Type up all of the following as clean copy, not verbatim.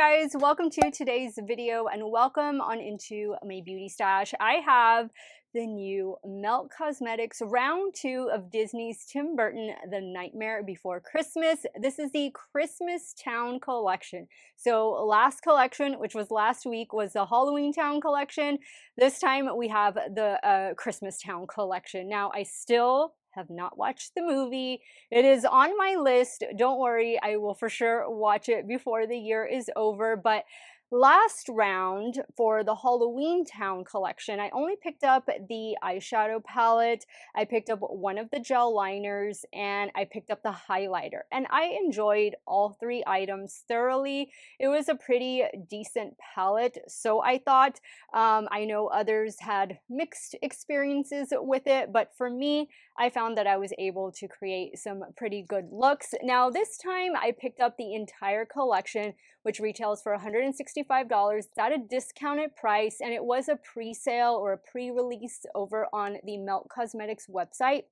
guys, welcome to today's video and welcome on into my beauty stash. I have the new Melt Cosmetics round 2 of Disney's Tim Burton The Nightmare Before Christmas. This is the Christmas Town collection. So last collection, which was last week, was the Halloween Town collection. This time we have the Christmas Town collection. Now I still have not watched the movie. It is on my list. Don't worry, I will for sure watch it before the year is over. But last round for the Halloween Town collection, I only picked up the eyeshadow palette, I picked up one of the gel liners, and I picked up the highlighter. And I enjoyed all 3 items thoroughly. It was a pretty decent palette, so I thought. I know others had mixed experiences with it, but for me, I found that I was able to create some pretty good looks. Now this time I picked up the entire collection, which retails for $165 at a discounted price, and it was a pre-sale or a pre-release over on the Melt Cosmetics website.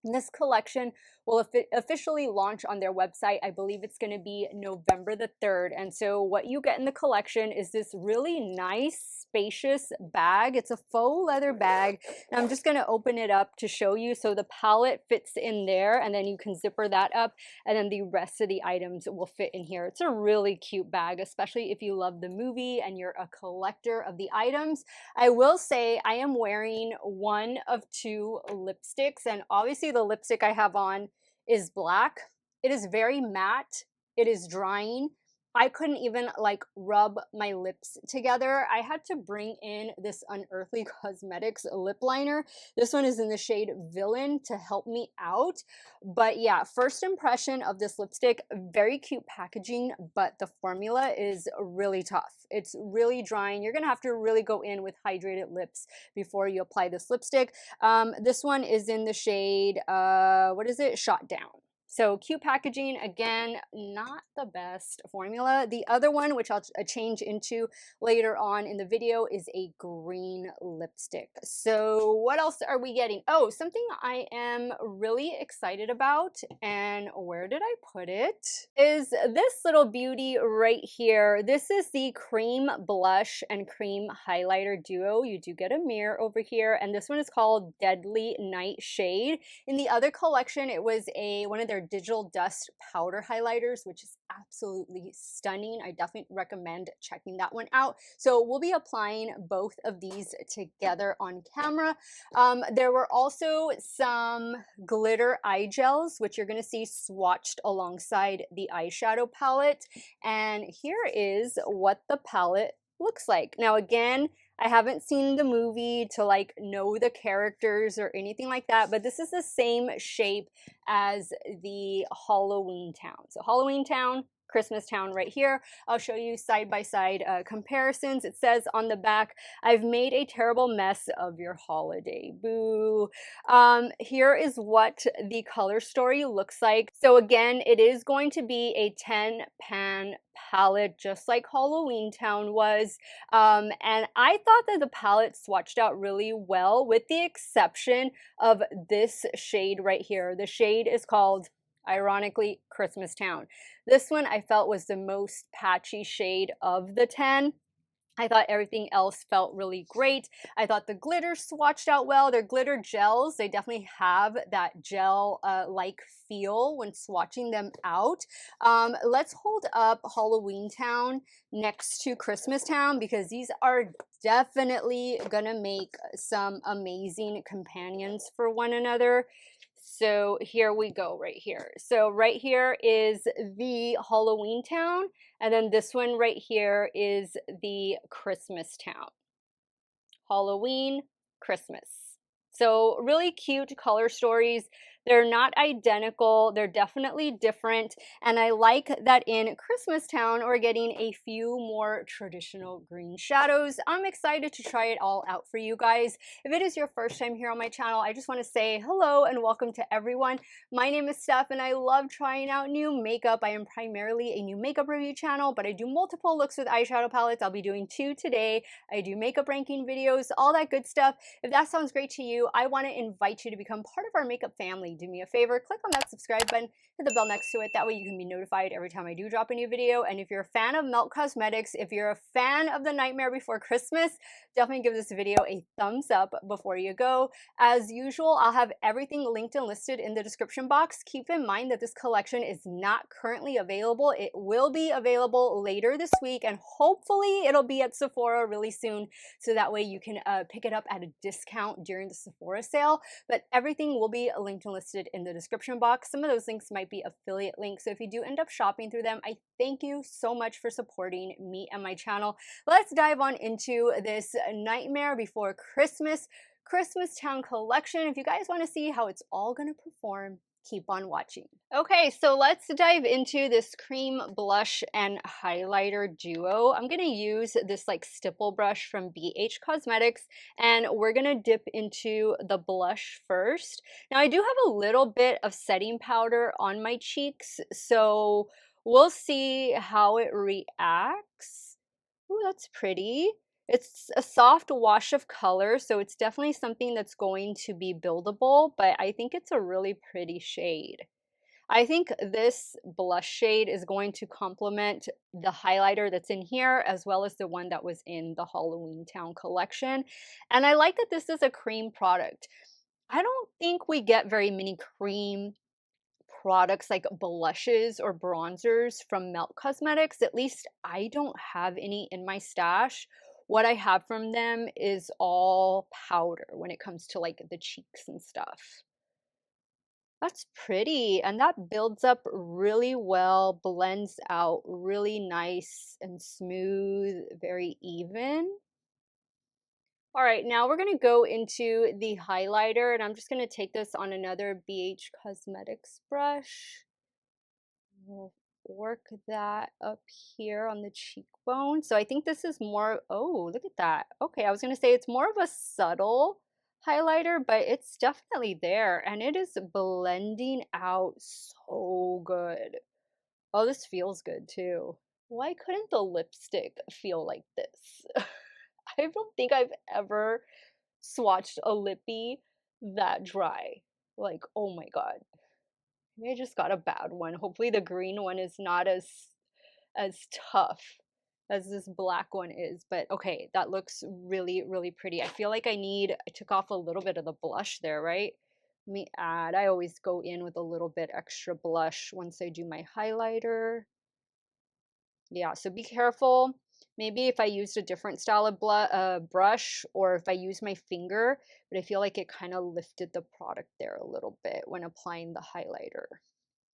This collection will officially launch on their website. I believe it's going to be November the 3rd. And so what you get in the collection is this really nice, spacious bag. It's a faux leather bag. And I'm just going to open it up to show you. So the palette fits in there, and then you can zipper that up, and then the rest of the items will fit in here. It's a really cute bag, especially if you love the movie and you're a collector of the items. I will say I am wearing one of 2 lipsticks, and obviously the lipstick I have on is black. It is very matte. It is drying. I couldn't even like rub my lips together. I had to bring in this Unearthly Cosmetics lip liner. This one is in the shade Villain to help me out. But yeah, first impression of this lipstick, very cute packaging, but the formula is really tough. It's really drying. You're gonna have to really go in with hydrated lips before you apply this lipstick. This one is in the shade, what is it? Shot Down. So cute packaging, again, not the best formula. The other one, which I'll change into later on in the video, is a green lipstick. So what else are we getting? Oh, something I am really excited about, and where did I put it, is this little beauty right here. This is the Cream Blush and Cream Highlighter Duo. You do get a mirror over here, and this one is called Deadly Nightshade. In the other collection, it was one of their digital dust powder highlighters, which is absolutely stunning. I definitely recommend checking that one out. So we'll be applying both of these together on camera. There were also some glitter eye gels, which you're going to see swatched alongside the eyeshadow palette. And here is what the palette looks like. Now again, I haven't seen the movie to like know the characters or anything like that, but this is the same shape as the Halloween Town. So Halloween Town, Christmas Town right here. I'll show you side-by-side comparisons. It says on the back, "I've made a terrible mess of your holiday. Boo." Here is what the color story looks like. So again, it is going to be a 10-pan palette, just like Halloween Town was. And I thought that the palette swatched out really well, with the exception of this shade right here. The shade is called, ironically, Christmas Town. This one I felt was the most patchy shade of the 10. I thought everything else felt really great. I thought the glitter swatched out well. They're glitter gels. They definitely have that gel-like feel when swatching them out. Let's hold up Halloween Town next to Christmas Town, because these are definitely gonna make some amazing companions for one another. So here we go right here. So right here is the Halloween Town, and then this one right here is the Christmas Town. Halloween, Christmas. So really cute color stories. They're not identical, they're definitely different, and I like that in Christmas Town we're getting a few more traditional green shadows. I'm excited to try it all out for you guys. If it is your first time here on my channel, I just want to say hello and welcome to everyone. My name is Steff, and I love trying out new makeup. I am primarily a new makeup review channel, but I do multiple looks with eyeshadow palettes. I'll be doing 2 today. I do makeup ranking videos, all that good stuff. If that sounds great to you, I want to invite you to become part of our makeup family. definitely do me a favor. Click on that subscribe button, hit the bell next to it. That way you can be notified every time I do drop a new video. And if you're a fan of Melt Cosmetics, if you're a fan of The Nightmare Before Christmas, definitely give this video a thumbs up before you go. As usual, I'll have everything linked and listed in the description box. Keep in mind that this collection is not currently available. It will be available later this week, and hopefully it'll be at Sephora really soon, so that way you can pick it up at a discount during the Sephora sale. But everything will be linked and listed in the description box. Some of those links might be affiliate links, so if you do end up shopping through them, I thank you so much for supporting me and my channel. Let's dive on into this Nightmare Before Christmas Town collection. If you guys want to see how it's all going to perform, keep on watching. Okay, so let's dive into this cream blush and highlighter duo. I'm going to use this like stipple brush from BH Cosmetics, and we're going to dip into the blush first. Now I do have a little bit of setting powder on my cheeks, so we'll see how it reacts. Ooh, that's pretty. It's a soft wash of color, so it's definitely something that's going to be buildable, but I think it's a really pretty shade. I think this blush shade is going to complement the highlighter that's in here, as well as the one that was in the Halloween Town collection. And I like that this is a cream product. I don't think we get very many cream products like blushes or bronzers from Melt Cosmetics. At least I don't have any in my stash. What I have from them is all powder when it comes to like the cheeks and stuff. That's pretty, and that builds up really well, blends out really nice and smooth, very even. All right, now we're gonna go into the highlighter, and I'm just gonna take this on another BH Cosmetics brush. We'll work that up here on the cheekbone. So I think this is more, oh, look at that. Okay, I was gonna say it's more of a subtle highlighter, but it's definitely there, and it is blending out so good. Oh, this feels good too. Why couldn't the lipstick feel like this? I don't think I've ever swatched a lippy that dry. Like, oh my God. Maybe I just got a bad one. Hopefully the green one is not as tough as this black one is. But okay, that looks really, really pretty. I feel like I took off a little bit of the blush there, right? Let me add, I always go in with a little bit extra blush once I do my highlighter. Yeah, so be careful. Maybe if I used a different style of brush, or if I use my finger, but I feel like it kind of lifted the product there a little bit when applying the highlighter.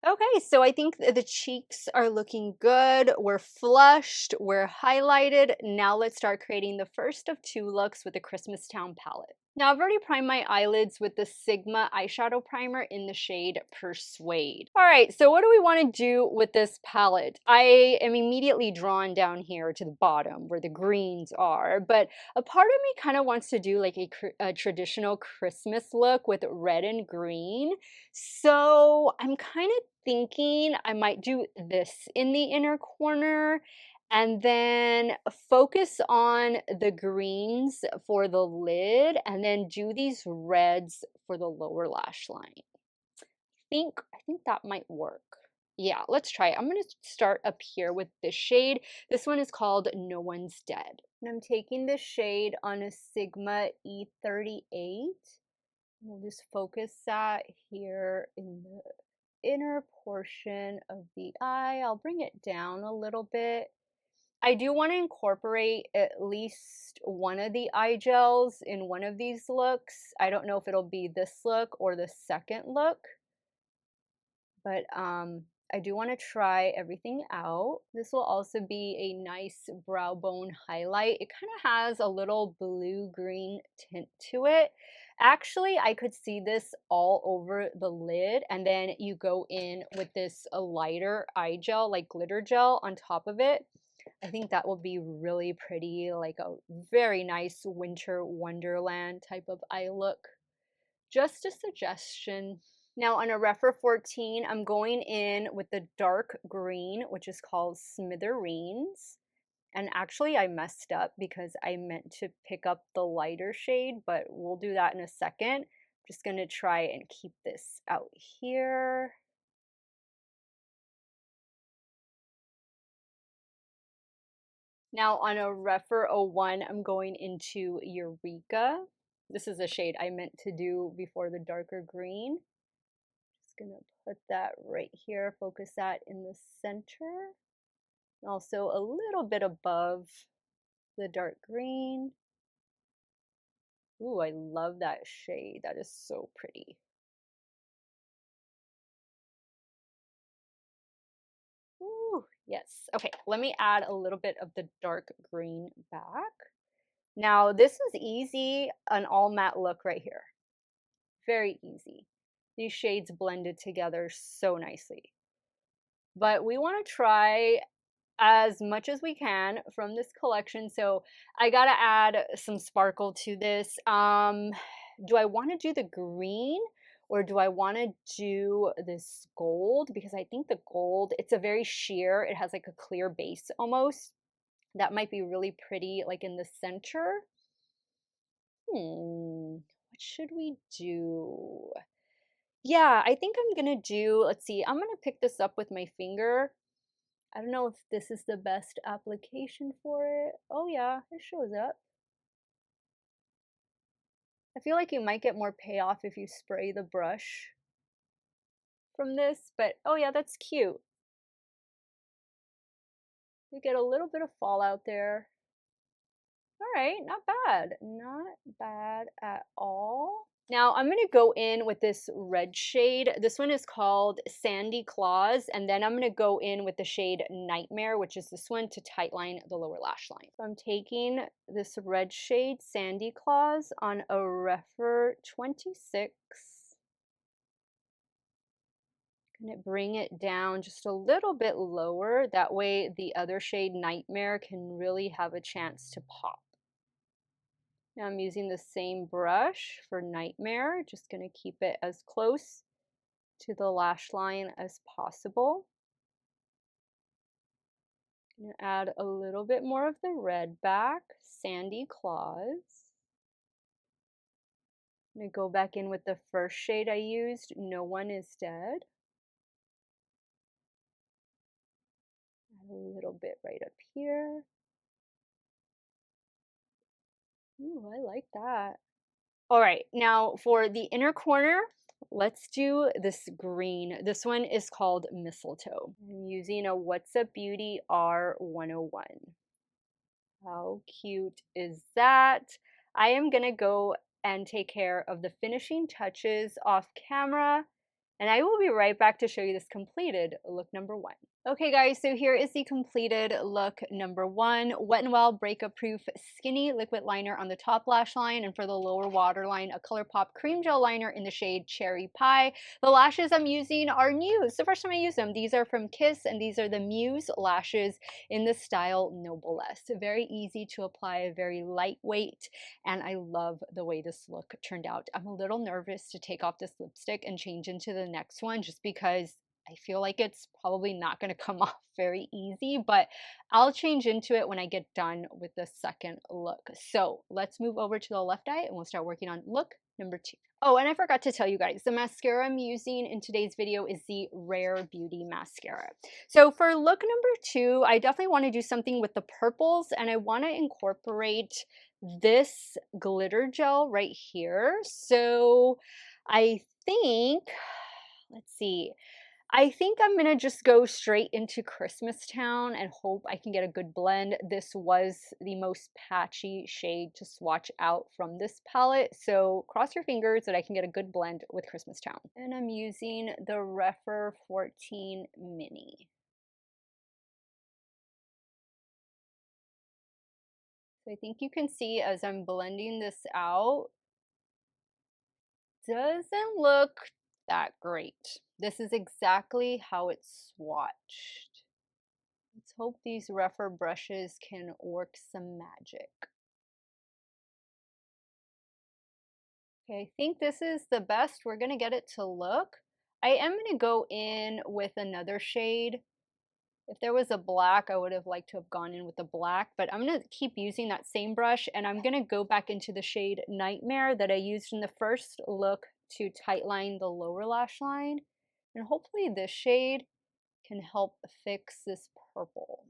Okay, so I think the cheeks are looking good. We're flushed, we're highlighted. Now let's start creating the first of two looks with the Christmas Town palette. Now I've already primed my eyelids with the Sigma eyeshadow primer in the shade Persuade. All right, so what do we want to do with this palette? I am immediately drawn down here to the bottom where the greens are, but a part of me kind of wants to do like a traditional Christmas look with red and green. So I'm kind of thinking I might do this in the inner corner, and then focus on the greens for the lid, and then do these reds for the lower lash line. I think that might work. Yeah, let's try it. I'm going to start up here with this shade. This one is called No One's Dead. And I'm taking this shade on a Sigma E38. We'll just focus that here in the inner portion of the eye. I'll bring it down a little bit. I do want to incorporate at least one of the eye gels in one of these looks. I don't know if it'll be this look or the second look, but I do want to try everything out. This will also be a nice brow bone highlight. It kind of has a little blue-green tint to it. Actually, I could see this all over the lid, and then you go in with this lighter eye gel, like glitter gel on top of it. I think that will be really pretty, like a very nice winter wonderland type of eye look. Just a suggestion. Now on a Rephr 14, I'm going in with the dark green, which is called Smithereens. And actually I messed up because I meant to pick up the lighter shade, but we'll do that in a second. Just going to try and keep this out here. Now on a Refer 01, I'm going into Eureka. This is a shade I meant to do before the darker green. Just gonna put that right here, focus that in the center. Also a little bit above the dark green. Ooh, I love that shade. That is so pretty. Ooh, yes. Okay, let me add a little bit of the dark green back. Now, this is easy, an all matte look right here. Very easy. These shades blended together so nicely. But we want to try as much as we can from this collection. So I gotta add some sparkle to this. Do I want to do the green or do I want to do this gold? Because I think the gold, it's a very sheer, it has like a clear base almost. That might be really pretty like in the center. What should we do? Yeah, I think I'm gonna do, let's see, I'm gonna pick this up with my finger. I don't know if this is the best application for it. Oh yeah, it shows up. I feel like you might get more payoff if you spray the brush from this, but oh yeah, that's cute. You get a little bit of fallout there. All right, not bad. Not bad at all. Now I'm going to go in with this red shade. This one is called Sandy Claws, and then I'm going to go in with the shade Nightmare, which is this one, to tightline the lower lash line. So I'm taking this red shade, Sandy Claws, on a Refer 26. I'm going to bring it down just a little bit lower. That way the other shade, Nightmare, can really have a chance to pop. Now I'm using the same brush for Nightmare, just going to keep it as close to the lash line as possible. I'm going to add a little bit more of the red back, Sandy Claws. I'm going to go back in with the first shade I used, No One Is Dead. Add a little bit right up here. Ooh, I like that. All right, now for the inner corner, let's do this green. This one is called Mistletoe. I'm using a What's Up Beauty R101. How cute is that? I am gonna go and take care of the finishing touches off camera, and I will be right back to show you this completed look number 1. Okay guys, so here is the completed look number 1. Wet n Wild Breakup Proof Skinny Liquid Liner on the top lash line, and for the lower waterline, a ColourPop Cream Gel Liner in the shade Cherry Pie. The lashes I'm using are new. It's the first time I use them. These are from Kiss, and these are the Muse lashes in the style Noblesse. Very easy to apply, very lightweight, and I love the way this look turned out. I'm a little nervous to take off this lipstick and change into the next one just because I feel like it's probably not going to come off very easy, but I'll change into it when I get done with the second look. So let's move over to the left eye and we'll start working on look number 2. Oh, and I forgot to tell you guys, the mascara I'm using in today's video is the Rare Beauty mascara. So for look number 2, I definitely want to do something with the purples, and I want to incorporate this glitter gel right here. So I think, let's see, I think I'm gonna just go straight into Christmastown and hope I can get a good blend. This was the most patchy shade to swatch out from this palette, so cross your fingers that I can get a good blend with Christmastown. And I'm using the Refer 14 Mini. So I think you can see as I'm blending this out, doesn't look that great. This is exactly how it's swatched. Let's hope these Refer brushes can work some magic. Okay, I think this is the best we're gonna get it to look. I am gonna go in with another shade. If there was a black, I would have liked to have gone in with the black, but I'm gonna keep using that same brush, and I'm gonna go back into the shade Nightmare that I used in the first look to tightline the lower lash line. And hopefully this shade can help fix this purple.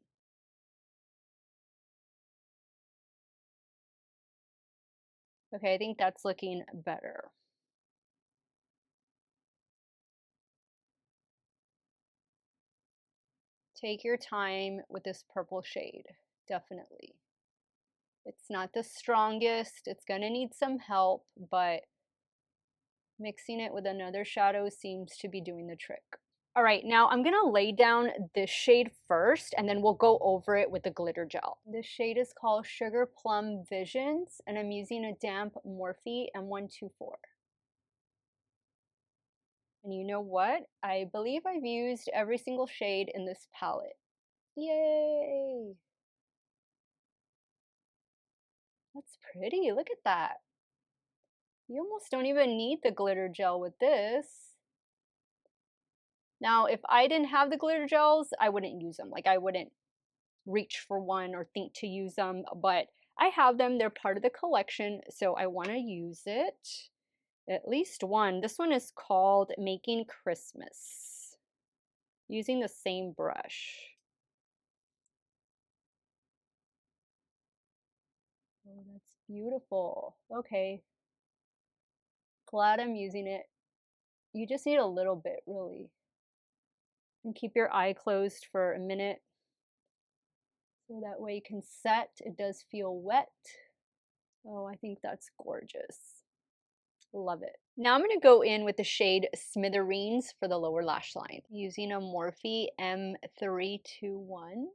Okay, I think that's looking better. Take your time with this purple shade, definitely. It's not the strongest, it's gonna need some help, but mixing it with another shadow seems to be doing the trick. All right, now I'm gonna lay down this shade first and then we'll go over it with the glitter gel. This shade is called Sugar Plum Visions and I'm using a damp Morphe M124. And you know what? I believe I've used every single shade in this palette. Yay! That's pretty, look at that. You almost don't even need the glitter gel with this. Now, if I didn't have the glitter gels, I wouldn't use them. Like I wouldn't reach for one or think to use them, but I have them. They're part of the collection, so I want to use it. At least one. This one is called Making Christmas. Using the same brush. Oh, that's beautiful. Okay. Glad I'm using it. You just need a little bit, really. And keep your eye closed for a minute. So that way you can set. It does feel wet. Oh, I think that's gorgeous. Love it. Now I'm going to go in with the shade Smithereens for the lower lash line. Using a Morphe M321.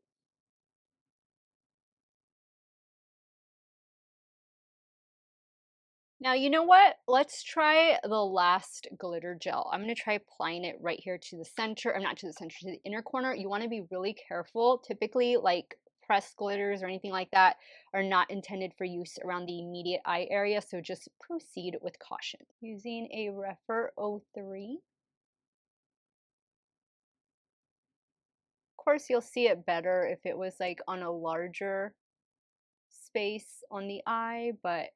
Now, you know what? Let's try the last glitter gel. I'm going to try applying it right here to the center. Not to the center, to the inner corner. You want to be really careful. Typically, like pressed glitters or anything like that are not intended for use around the immediate eye area. So just proceed with caution. Using a Rephr 03. Of course, you'll see it better if it was like on a larger space on the eye, but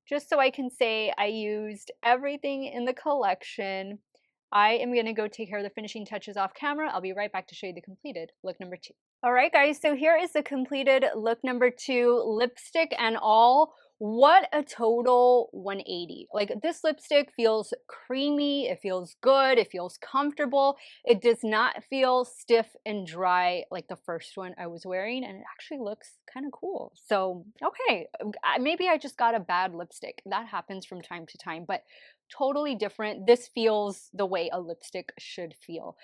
just so I can say I used everything in the collection, I am going to go take care of the finishing touches off camera. I'll be right back to show you the completed look number 2. All right, guys, so here is the completed look number 2, lipstick and all. What a total 180. Like, this lipstick feels creamy, it feels good, it feels comfortable. It does not feel stiff and dry like the first one I was wearing, and it actually looks kind of cool. So, okay, maybe I just got a bad lipstick. That happens from time to time, but totally different. This feels the way a lipstick should feel.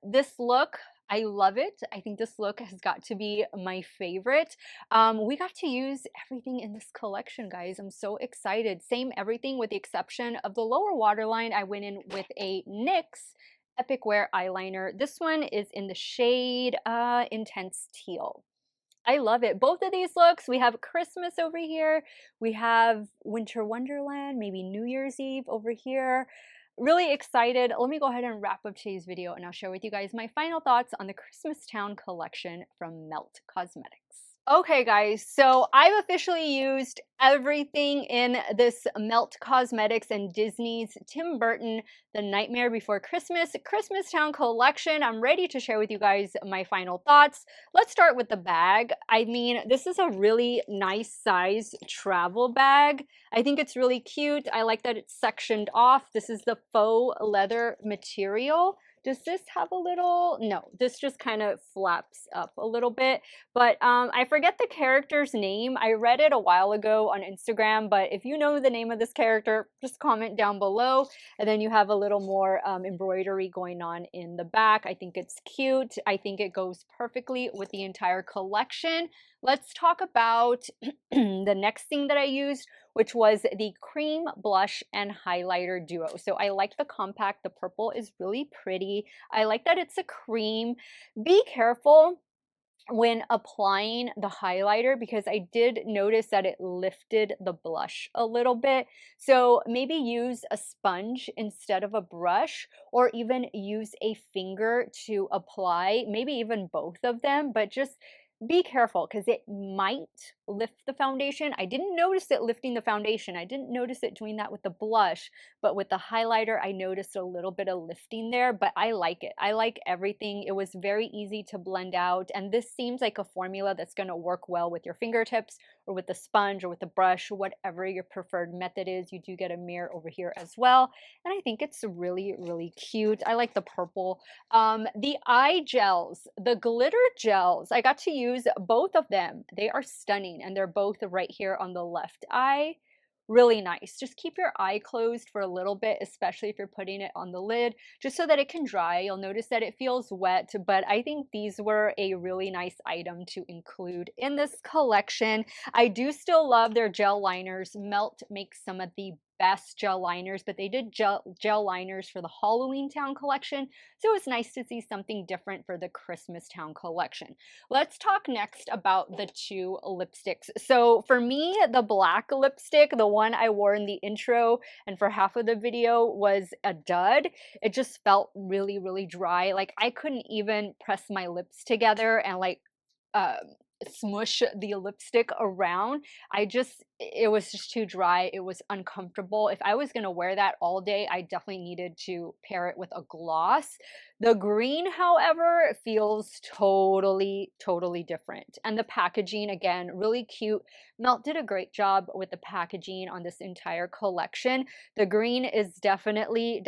This look, I love it. I think this look has got to be my favorite. We got to use everything in this collection, guys. I'm so excited. Same everything with the exception of the lower waterline. I went in with a NYX Epic Wear eyeliner. This one is in the shade Intense Teal. I love it. Both of these looks, we have Christmas over here. We have Winter Wonderland, maybe New Year's Eve over here. Really excited. Let me go ahead and wrap up today's video and I'll share with you guys my final thoughts on the Christmas Town collection from Melt Cosmetics. Okay, guys, so I've officially used everything in this Melt Cosmetics and Disney's Tim Burton The Nightmare Before Christmas Christmas Town collection. I'm ready to share with you guys my final thoughts. Let's start with the bag. I mean, this is a really nice size travel bag. I think it's really cute. I like that it's sectioned off. This is the faux leather material. Does this have a little? No, this just kind of flaps up a little bit. But I forget the character's name. I read it a while ago on Instagram, but if you know the name of this character, just comment down below. And then you have a little more embroidery going on in the back. I think it's cute. I think it goes perfectly with the entire collection. Let's talk about the next thing that I used, which was the Creme blush and highlighter duo. So I like the compact. The purple is really pretty. I like that it's a cream. Be careful when applying the highlighter because I did notice that it lifted the blush a little bit. So maybe use a sponge instead of a brush, or even use a finger to apply, maybe even both of them, but just be careful because it might lift the foundation. I didn't notice it lifting the foundation. I didn't notice it doing that with the blush, but with the highlighter, I noticed a little bit of lifting there, but I like it. I like everything. It was very easy to blend out, and this seems like a formula that's going to work well with your fingertips or with the sponge or with the brush, whatever your preferred method is. You do get a mirror over here as well, and I think it's really, really cute. I like the purple. The eye gels, the glitter gels, I got to use both of them. They are stunning and they're both right here on the left eye. Really nice. Just keep your eye closed for a little bit, especially if you're putting it on the lid, just so that it can dry. You'll notice that it feels wet, but I think these were a really nice item to include in this collection. I do still love their gel liners. Melt makes some of the best gel liners, but they did gel liners for the Halloween Town collection, so it's nice to see something different for the Christmas Town collection. Let's talk next about the two lipsticks. So for me, the black lipstick, the one I wore in the intro and for half of the video, was a dud. It just felt really, really dry. Like I couldn't even press my lips together and like uh, smush the lipstick around. It was just too dry. It was uncomfortable. If I was going to wear that all day, I definitely needed to pair it with a gloss. The green, however, feels totally, totally different. And the packaging, again, really cute. Melt did a great job with the packaging on this entire collection. The green is definitely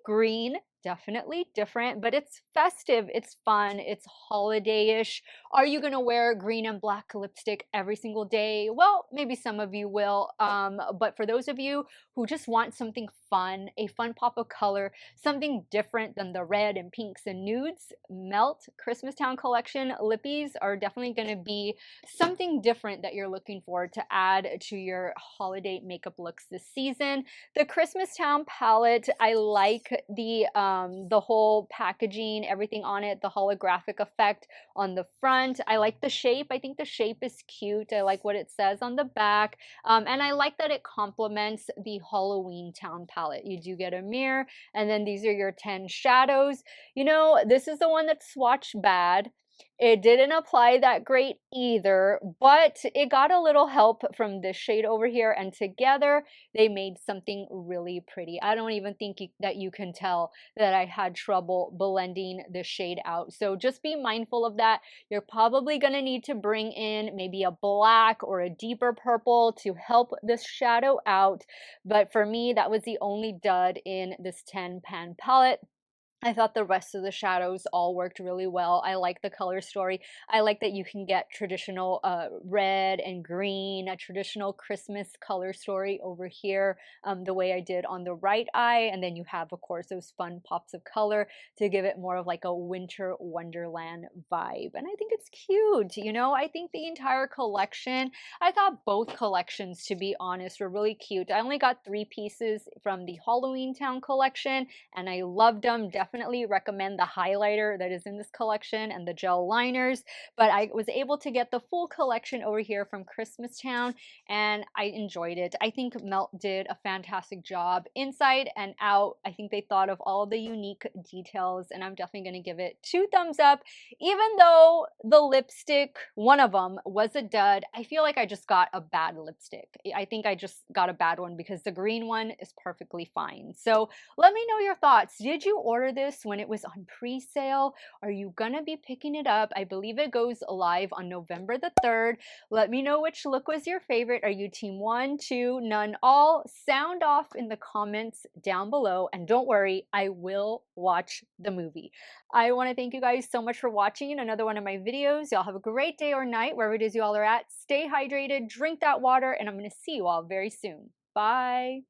green, definitely different, but it's festive, it's fun, it's holiday-ish. Are you gonna wear green and black lipstick every single day? Well, maybe some of you will, but for those of you who just want something fun, a fun pop of color, something different than the red and pinks and nudes, Melt Christmas Town Collection lippies are definitely gonna be something different that you're looking for to add to your holiday makeup looks this season. The Christmas Town palette, I like the whole packaging, everything on it, the holographic effect on the front. I like the shape. I think the shape is cute. I like what it says on the back. And I like that it complements the Halloween Town palette. You do get a mirror, and then these are your 10 shadows. You know, this is the one that swatched bad. It didn't apply that great either, but it got a little help from this shade over here, and together they made something really pretty. I don't even think that you can tell that I had trouble blending the shade out. So just be mindful of that. You're probably going to need to bring in maybe a black or a deeper purple to help this shadow out. But for me, that was the only dud in this 10 pan palette. I thought the rest of the shadows all worked really well. I like the color story. I like that you can get traditional red and green, a traditional Christmas color story over here, the way I did on the right eye. And then you have, of course, those fun pops of color to give it more of like a winter wonderland vibe. And I think it's cute. You know, I think the entire collection, I thought both collections, to be honest, were really cute. I only got 3 pieces from the Halloween Town collection, and I loved them. Definitely recommend the highlighter that is in this collection and the gel liners, but I was able to get the full collection over here from Christmas Town, and I enjoyed it. I think Melt did a fantastic job inside and out. I think they thought of all the unique details, and I'm definitely going to give it 2 thumbs up. Even though the lipstick, one of them, was a dud, I feel like I just got a bad lipstick. I think I just got a bad one because the green one is perfectly fine. So let me know your thoughts. Did you order this when it was on pre-sale? Are you gonna be picking it up? I believe it goes live on November the 3rd. Let me know which look was your favorite. Are you team 1, 2, none, all? Sound off in the comments down below, and don't worry, I will watch the movie. I want to thank you guys so much for watching another one of my videos. Y'all have a great day or night wherever it is you all are at. Stay hydrated, drink that water, and I'm going to see you all very soon. Bye.